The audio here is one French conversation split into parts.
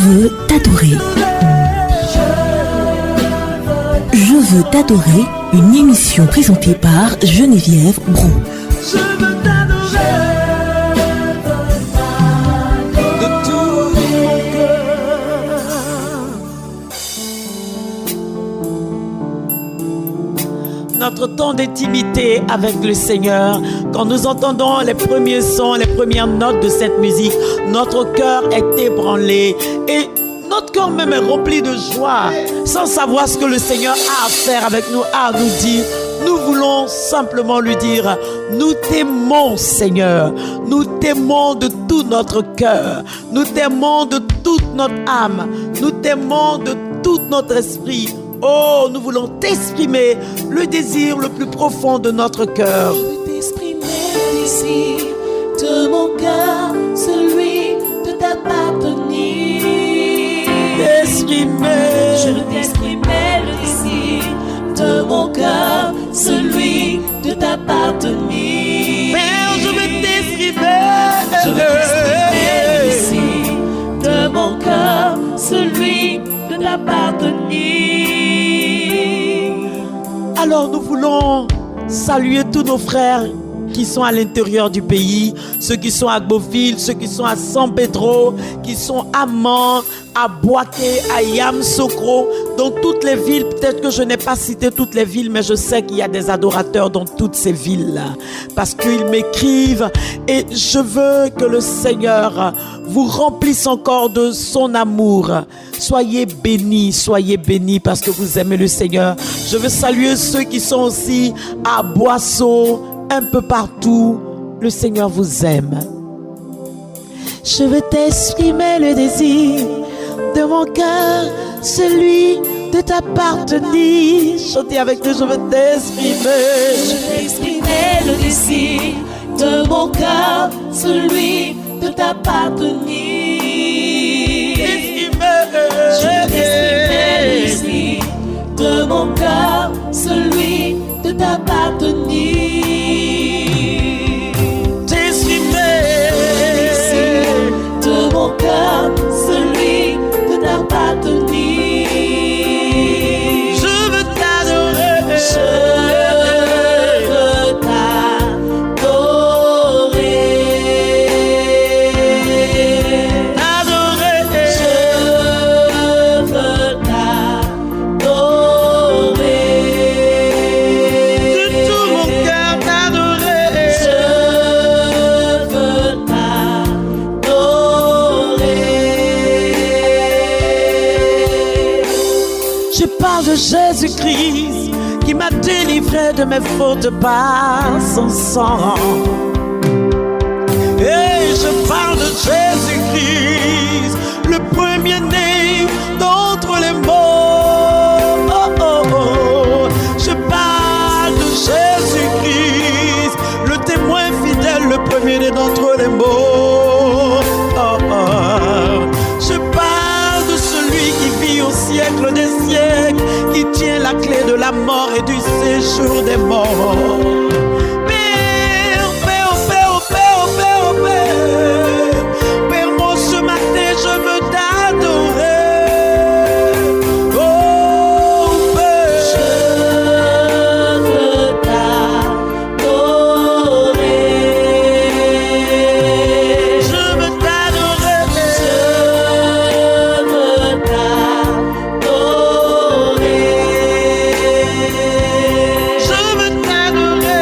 veux t'adorer. Je veux t'adorer, une émission présentée par Geneviève Brou. Je veux t'adorer de tout mon cœur. Notre temps d'intimité avec le Seigneur, quand nous entendons les premiers sons, les premières notes de cette musique, notre cœur est ébranlé et notre cœur même est rempli de joie, sans savoir ce que le Seigneur a à faire avec nous, a à nous dire. Nous voulons simplement lui dire, nous t'aimons Seigneur, nous t'aimons de tout notre cœur, nous t'aimons de toute notre âme, nous t'aimons de tout notre esprit. Oh, nous voulons t'exprimer le désir le plus profond de notre cœur. Je veux t'exprimer le désir de mon cœur, celui de t'appartenir. Je veux t'exprimer le désir de mon cœur, celui de t'appartenir. Père, je veux t'exprimer. Je veux t'exprimer le désir de mon cœur, celui de t'appartenir. Alors nous voulons saluer tous nos frères qui sont à l'intérieur du pays, ceux qui sont à Beauville, ceux qui sont à San Pedro, qui sont à Mans, à Boaké, à Yamoussoukro, dans toutes les villes. Peut-être que je n'ai pas cité toutes les villes, mais je sais qu'il y a des adorateurs dans toutes ces villes-là, parce qu'ils m'écrivent et je veux que le Seigneur vous remplisse encore de son amour. Soyez bénis parce que vous aimez le Seigneur. Je veux saluer ceux qui sont aussi à Boisseau, un peu partout. Le Seigneur vous aime. Je veux t'exprimer le désir de mon cœur, celui de t'appartenir. Chantez avec nous, je veux t'exprimer. Je veux t'exprimer le désir de mon cœur, celui de t'appartenir. Je veux t'exprimer le désir de mon cœur, celui de t'appartenir. De mon cœur, celui de t'appartenir. Je veux t'adorer. Je veux t'adorer. Je veux t'adorer. De tout mon cœur t'adorer. Je veux Je parle de Jésus-Christ qui m'a délivré de mes fautes par son sang. Et je parle de Jésus-Christ, le premier-né d'entre les morts. Oh, oh, oh. Je parle de Jésus-Christ, le témoin fidèle, le premier-né d'entre les morts. Oh, oh. Je parle de celui qui vit au siècle des siècles, qui tient la clé de la mort et du séjour des morts. Père, Père, Père, Père, Père, Père, Père, moi ce matin je veux t'adorer. Oh Père, Je veux t'adorer. je veux t'adorer. Je veux t'adorer. Je veux t'adorer.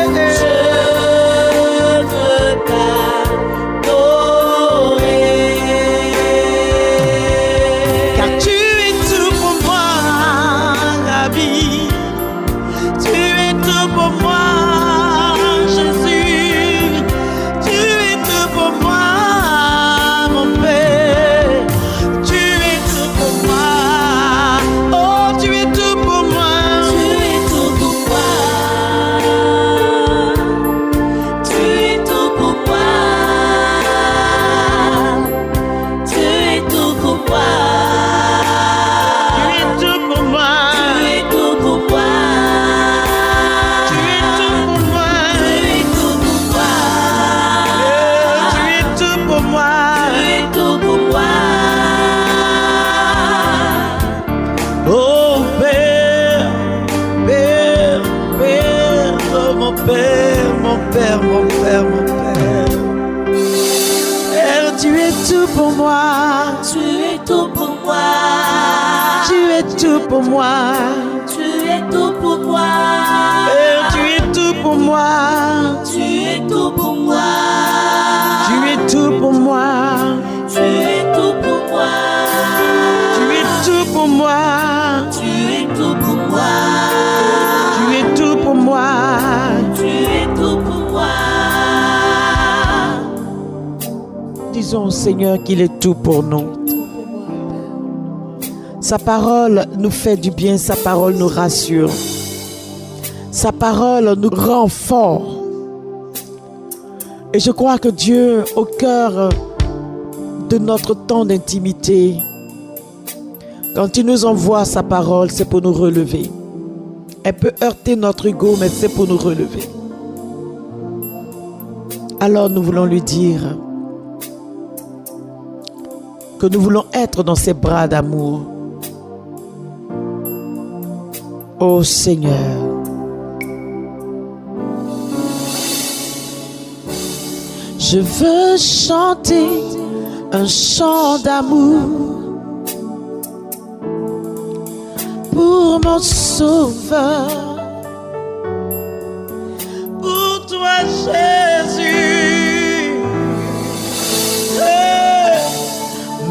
Père, mon Père, mon Père. Père, tu es tout pour moi. Tu es tout pour moi. Tu es tout pour moi. Tu es tout pour moi. Père, tu es tout pour moi. Tu es tout pour moi. Tu es tout pour moi. Tu es tout pour moi. Tu es tout pour moi. Tu es tout pour moi. Tu es tout pour moi. Tu es tout pour moi. Disons au Seigneur qu'il est tout pour nous. Sa parole nous fait du bien, sa parole nous rassure. Sa parole nous rend forts. Et je crois que Dieu, au cœur de notre temps d'intimité, quand il nous envoie sa parole, c'est pour nous relever. Elle peut heurter notre ego, mais c'est pour nous relever. Alors nous voulons lui dire que nous voulons être dans ses bras d'amour. Ô Seigneur, je veux chanter un chant d'amour pour mon Sauveur, pour toi Jésus.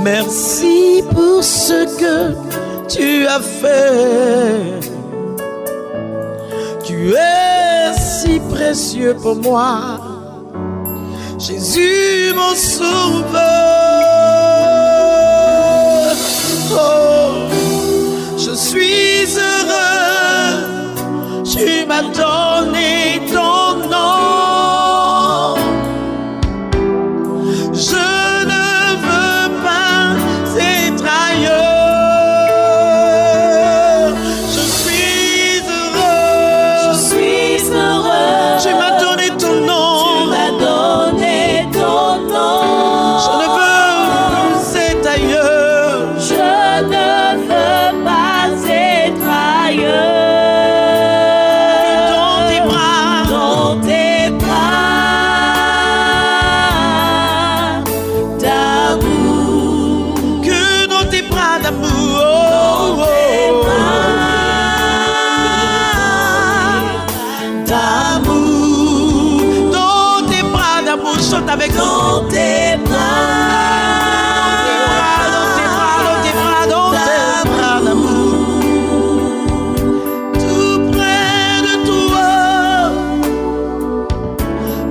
Merci pour ce que tu as fait. Tu es si précieux pour moi, Jésus mon Sauveur. Oh, je suis heureux, tu m'as donné ton nom. Je ne veux pas être ailleurs. Je suis heureux. Je suis heureux. Tu m'as donné ton nom. Tu m'as donné ton nom. Je ne veux plus être ailleurs. Je ne veux pas être ailleurs. Dans tes bras. Dans tes bras d'amour. Que dans tes bras d'amour. Dans tes bras d'amour. Dans tes bras d'amour. Chante avec nous. Dans tes bras d'amour. Tout près de toi,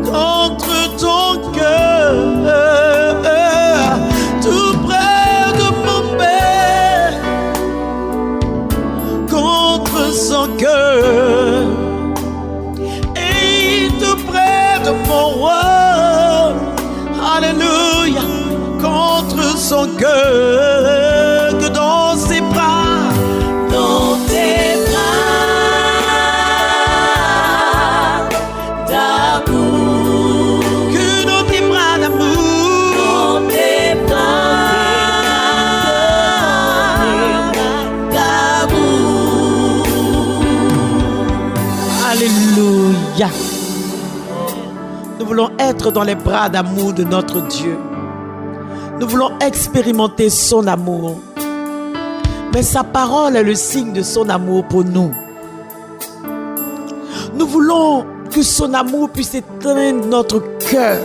contre ton cœur, tout près de mon père, contre son cœur, et tout près de mon roi, alléluia, contre son cœur, que dans ses bras, Dans tes bras d'amour. que dans tes bras d'amour, Dans tes bras d'amour. alléluia. Nous voulons être dans les bras d'amour de notre Dieu. Nous voulons expérimenter son amour. Mais sa parole est le signe de son amour pour nous. Nous voulons que son amour puisse éteindre notre cœur.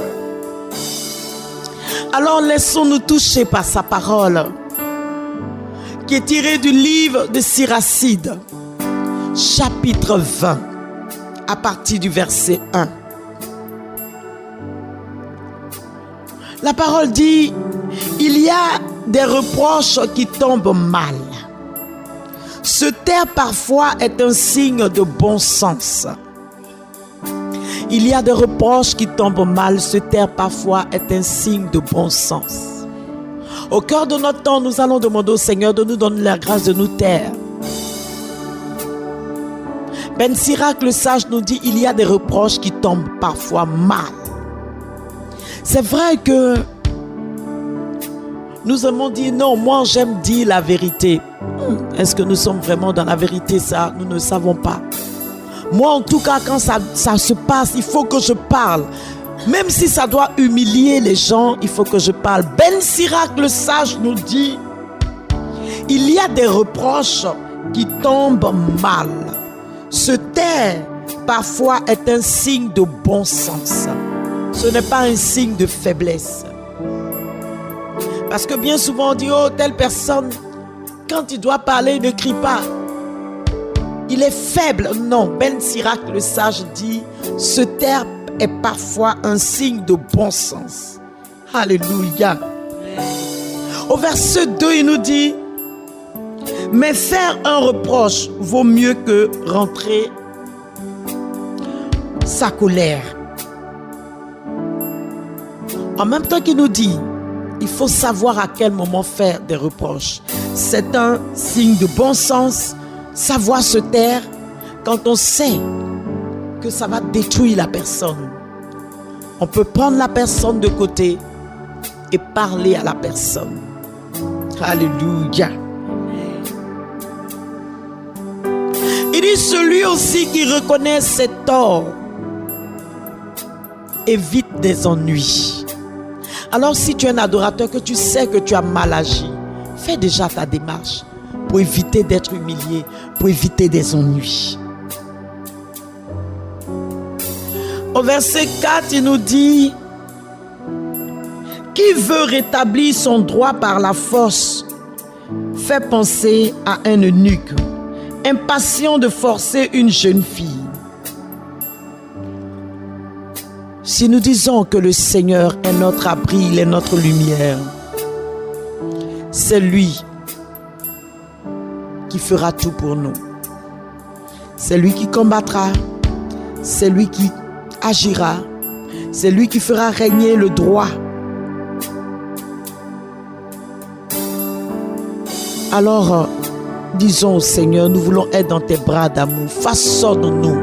Alors laissons-nous toucher par sa parole, qui est tirée du livre de Siracide, chapitre 20, à partir du verset 1. La parole dit, il y a des reproches qui tombent mal. Se taire parfois est un signe de bon sens. Il y a des reproches qui tombent mal. Se taire parfois est un signe de bon sens. Au cœur de notre temps, nous allons demander au Seigneur de nous donner la grâce de nous taire. Ben Sirac le sage nous dit, il y a des reproches qui tombent parfois mal. C'est vrai que nous aimons dire non, moi j'aime dire la vérité. Est-ce que nous sommes vraiment dans la vérité? Ça, nous ne savons pas. Moi, en tout cas, quand ça se passe, il faut que je parle. Même si ça doit humilier les gens, il faut que je parle. Ben Sirac, le sage, nous dit, il y a des reproches qui tombent mal. Se taire, parfois, est un signe de bon sens. Ce n'est pas un signe de faiblesse. Parce que bien souvent, on dit, oh, telle personne, quand il doit parler, il ne crie pas. Il est faible. Non, Ben Sirac, le sage, dit, se taire est parfois un signe de bon sens. Alléluia. Au verset 2, il nous dit, mais faire un reproche vaut mieux que rentrer sa colère. En même temps qu'il nous dit, il faut savoir à quel moment faire des reproches. C'est un signe de bon sens, savoir se taire quand on sait que ça va détruire la personne. On peut prendre la personne de côté et parler à la personne. Alléluia. Il dit, celui aussi qui reconnaît ses torts évite des ennuis. Alors si tu es un adorateur, que tu sais que tu as mal agi, fais déjà ta démarche pour éviter d'être humilié, pour éviter des ennuis. Au verset 4, il nous dit, qui veut rétablir son droit par la force fait penser à un eunuque, impatient de forcer une jeune fille. Si nous disons que le Seigneur est notre abri, il est notre lumière, c'est lui qui fera tout pour nous. C'est lui qui combattra, c'est lui qui agira, c'est lui qui fera régner le droit. Alors, disons au Seigneur, nous voulons être dans tes bras d'amour. Façonne-nous.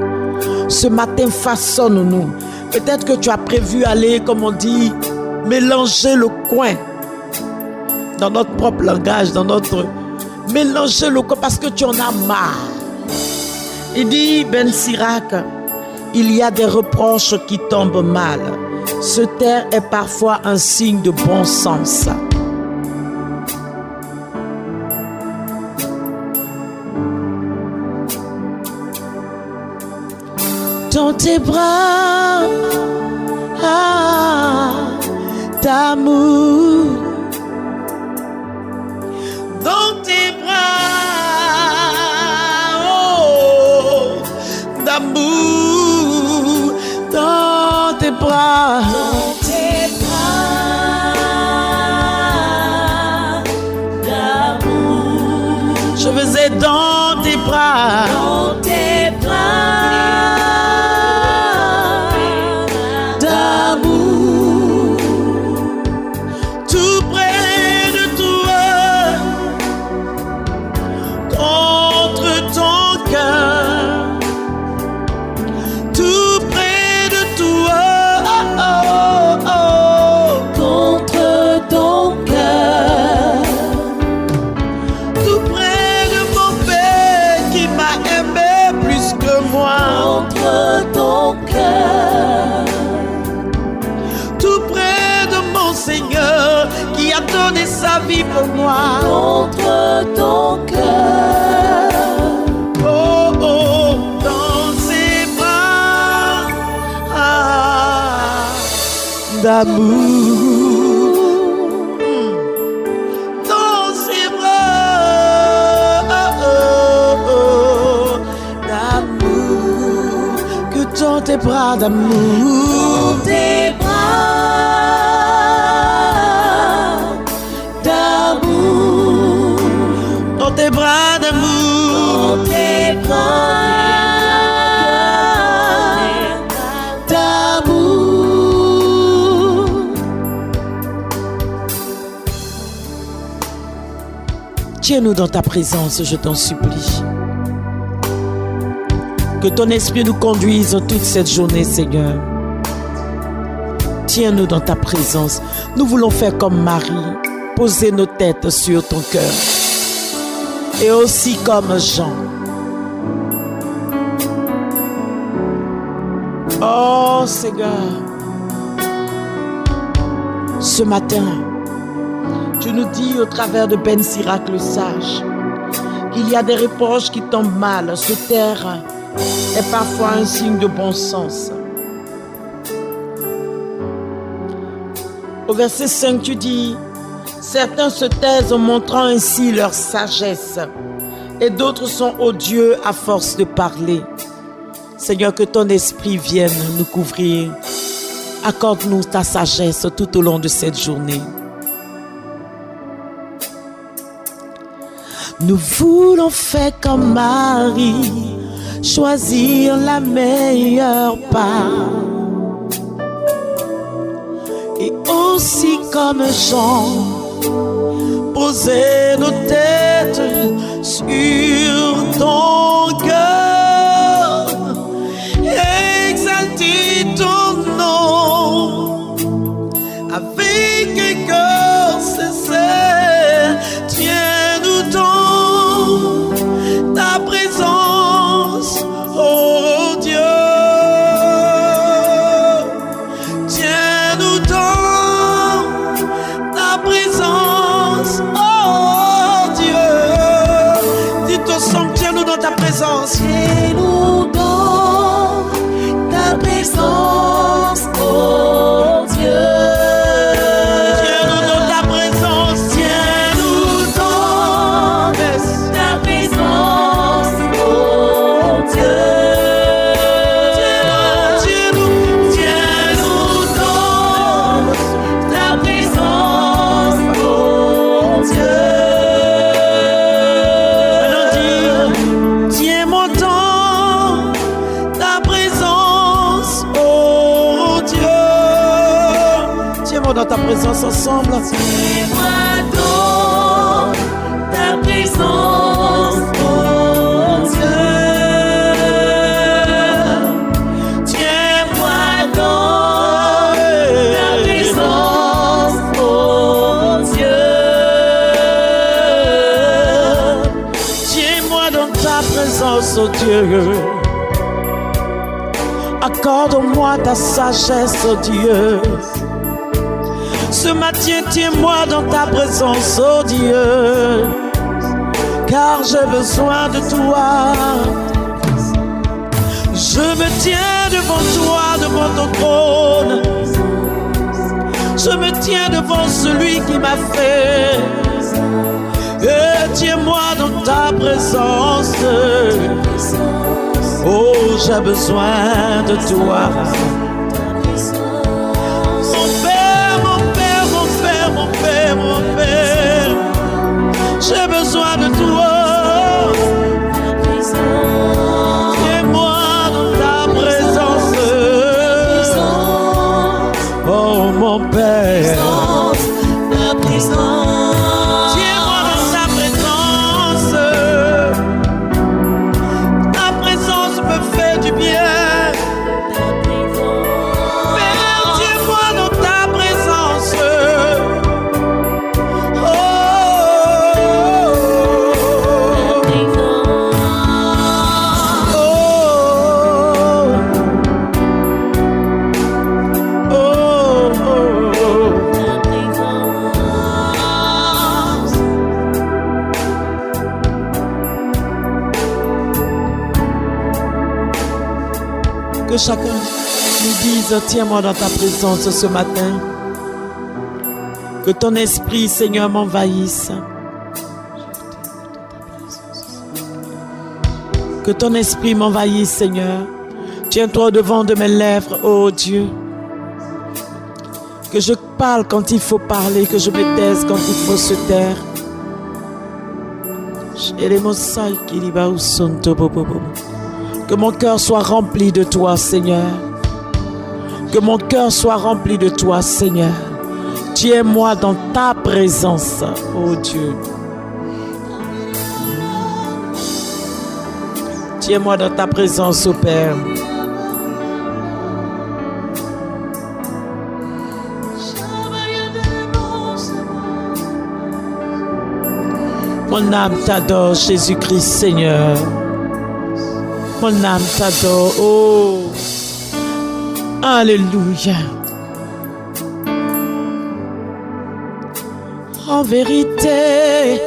Ce matin, façonne-nous. Peut-être que tu as prévu aller, comme on dit, mélanger le coin. Dans notre propre langage, mélanger le coin parce que tu en as marre. Il dit, Ben Sirac, il y a des reproches qui tombent mal. Se taire est parfois un signe de bon sens. Dans tes bras d'amour, dans tes bras d'amour, dans tes bras d'amour, je veux être dans tes bras, sa vie pour moi, contre ton cœur. Oh, oh, dans ses bras d'amour, dans ses bras d'amour, que dans tes bras d'amour, dans tes bras d'amour, dans tes bras d'amour, dans tes bras d'amour. Tiens-nous dans ta présence, je t'en supplie. Que ton esprit nous conduise toute cette journée, Seigneur. Tiens-nous dans ta présence. Nous voulons faire comme Marie, poser nos têtes sur ton cœur. Et aussi comme Jean. Oh Seigneur, ce matin, tu nous dis au travers de Ben Sirac le sage qu'il y a des reproches qui tombent mal. Se taire est parfois un signe de bon sens. Au verset 5, tu dis: certains se taisent en montrant ainsi leur sagesse, et d'autres sont odieux à force de parler. Seigneur, que ton esprit vienne nous couvrir. Accorde-nous ta sagesse tout au long de cette journée. Nous voulons faire comme Marie, choisir la meilleure part. Et aussi comme Jean, poser nos têtes sur ton cœur, exalter ton nom avec un cœur sincère. Tiens-nous dans ta présence, oh Dieu. Tiens-nous dans ta présence, oh Dieu. Dites ensemble, tiens-nous dans ta présence. Tiens-nous dans ta présence, oh Dieu. Tiens-nous dans ta présence, tiens-nous dans Ta présence, oh Dieu. Tiens-nous dans ta présence, oh Dieu. tiens-moi dans ta présence, oh Dieu. Tiens-moi dans ta présence ensemble. Tiens-moi dans ta présence, oh Dieu. Tiens-moi dans ta présence, oh Dieu. Tiens-moi dans ta présence, oh Dieu. Accorde-moi ta sagesse, oh Dieu. Ce matin, tiens-moi dans ta présence, oh Dieu. Car j'ai besoin de toi. Je me tiens devant toi, devant ton trône. Je me tiens devant celui qui m'a fait. Et tiens-moi dans ta présence. Oh, j'ai besoin de toi. Mon Père, j'ai besoin de toi. Tiens-moi dans ta présence. Oh mon Père, Ta présence. tiens-moi dans ta présence. Ta présence me fait du bien. Père, tiens-moi dans ta présence. Que chacun nous dise: tiens-moi dans ta présence ce matin. Que ton esprit, Seigneur, m'envahisse. Que ton esprit m'envahisse, Seigneur. Tiens-toi au devant de mes lèvres, ô Dieu. Que je parle quand il faut parler, que je me taise quand il faut se taire. Que mon cœur soit rempli de toi, Seigneur. Que mon cœur soit rempli de toi, Seigneur. Tiens-moi dans ta présence, ô Dieu. Tiens-moi dans ta présence, ô Père. Mon âme t'adore, Jésus-Christ, Seigneur. Mon âme t'adore, oh. Alléluia. En vérité,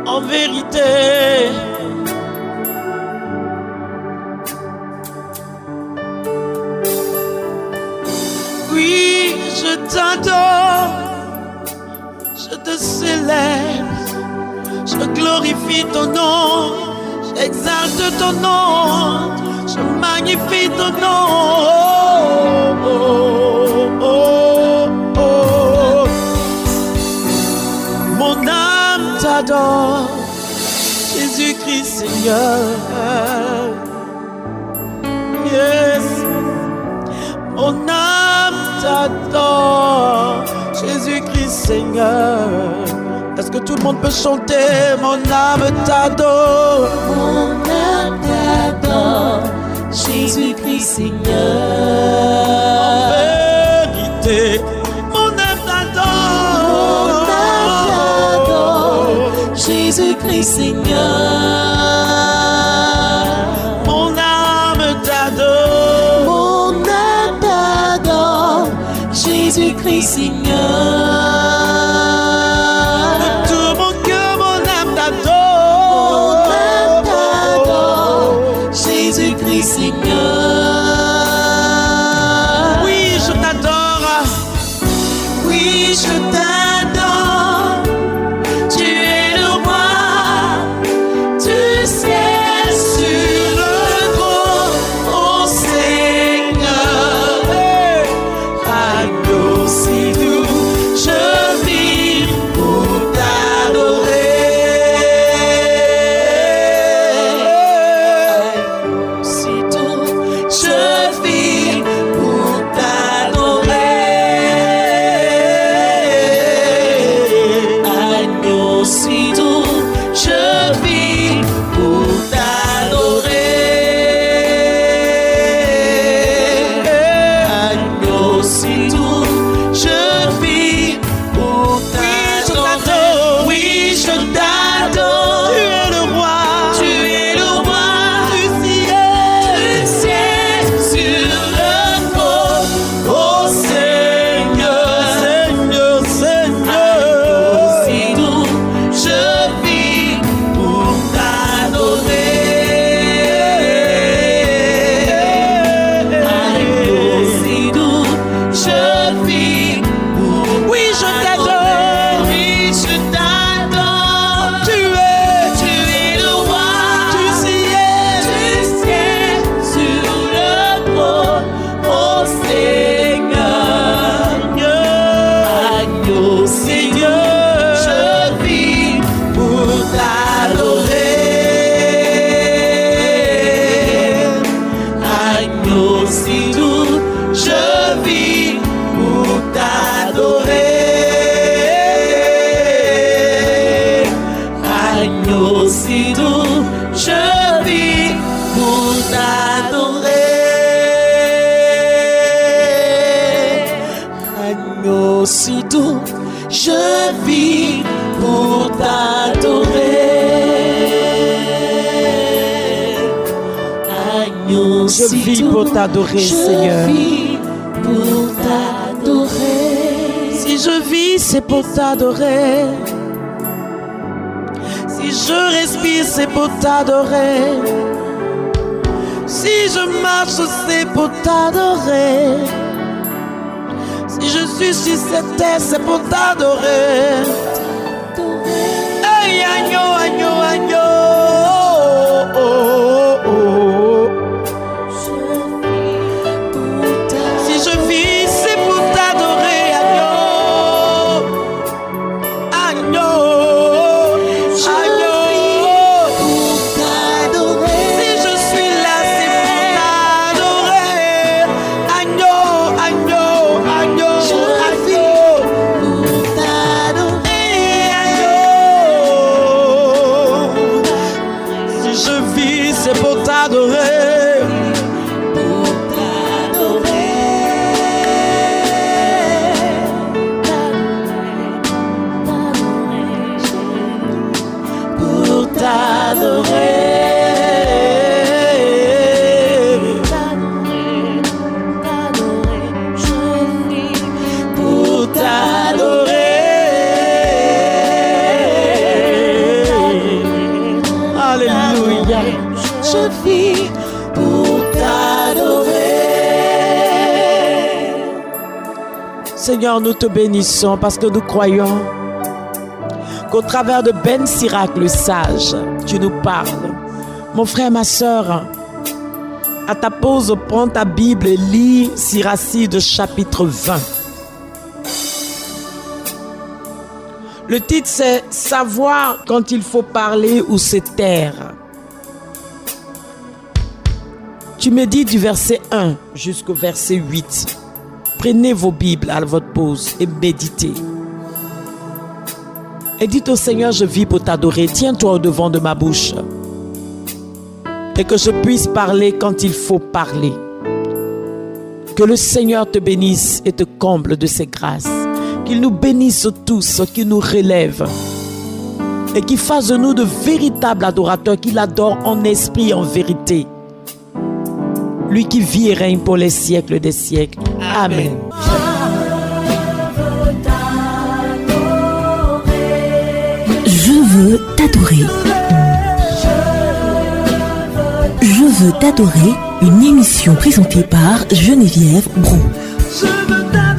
en vérité, oui, je t'adore, je te célèbre, je glorifie ton nom, j'exalte ton nom, je magnifie ton nom. Oh, oh, oh, oh. Mon âme t'adore, Jésus-Christ Seigneur. Yes. Mon âme t'adore, Jésus-Christ Seigneur. Est-ce que tout le monde peut chanter? Mon âme t'adore. Mon âme t'adore, Jésus-Christ Seigneur. En vérité, mon âme t'adore. Mon âme t'adore, Jésus-Christ Seigneur. Mon âme t'adore. Mon âme t'adore, Jésus-Christ Seigneur. De tout mon cœur, mon âme t'adore. Mon âme t'adore, Jésus-Christ Seigneur. Oui, je t'adore. Oui, je t'adore. Tu es le roi du ciel sur le trône, ô Seigneur. Agneau si doux, je vis pour t'adorer. Agneau si doux, je vis pour t'adorer. Agneau si doux, je vis pour t'adorer. Agneau si doux, je vis pour t'adorer. Oui, je t'adore. Tu es le roi. Tu es le roi Du ciel. du ciel sur le trône, ô Seigneur. Seigneur, Seigneur. Si doux, je vis pour t'adorer. Agneau si doux, je vis pour Oui, je t'adore. oui, je t'adore. Tu Tu es le roi du ciel. du ciel sur le trône, ô Seigneur. Agneau si doux, je vis pour t'adorer. Agneau si doux, je vis pour t'adorer. Agneau si doux, je vis pour t'adorer. Agneau si doux, je vis pour t'adorer. Agneau Je si vis doux, pour t'adorer, je Seigneur. vis pour t'adorer. Si je vis, c'est pour t'adorer. Si je respire, c'est pour t'adorer. Si je marche, c'est pour t'adorer. Si je suis sur cette terre, c'est pour t'adorer. Hey, agneau, agneau, agneau. Oh, oh, oh. Si je vis, c'est pour t'adorer, agneau. Agneau, agneau. Si je suis là, c'est pour t'adorer. Agneau, agneau, agneau, agneau. Hey, agneau. Seigneur, nous te bénissons parce que nous croyons qu'au travers de Ben Sirac le sage, tu nous parles. Mon frère, ma soeur, à ta pause, prends ta Bible et lis Siracide chapitre 20. Le titre c'est « Savoir quand il faut parler ou se taire ». Tu médites du verset 1 jusqu'au verset 8. Prenez vos Bibles à votre pause et méditez. Et dites au Seigneur, je vis pour t'adorer. Tiens-toi au devant de ma bouche. Et que je puisse parler quand il faut parler. Que le Seigneur te bénisse et te comble de ses grâces. Qu'il nous bénisse tous, qu'il nous relève. Et qu'il fasse de nous de véritables adorateurs, qu'il adore en esprit et en vérité. Lui qui vit et règne pour les siècles des siècles. Amen. Je veux t'adorer. Je veux t'adorer, une émission présentée par Geneviève Brou. Je veux t'adorer.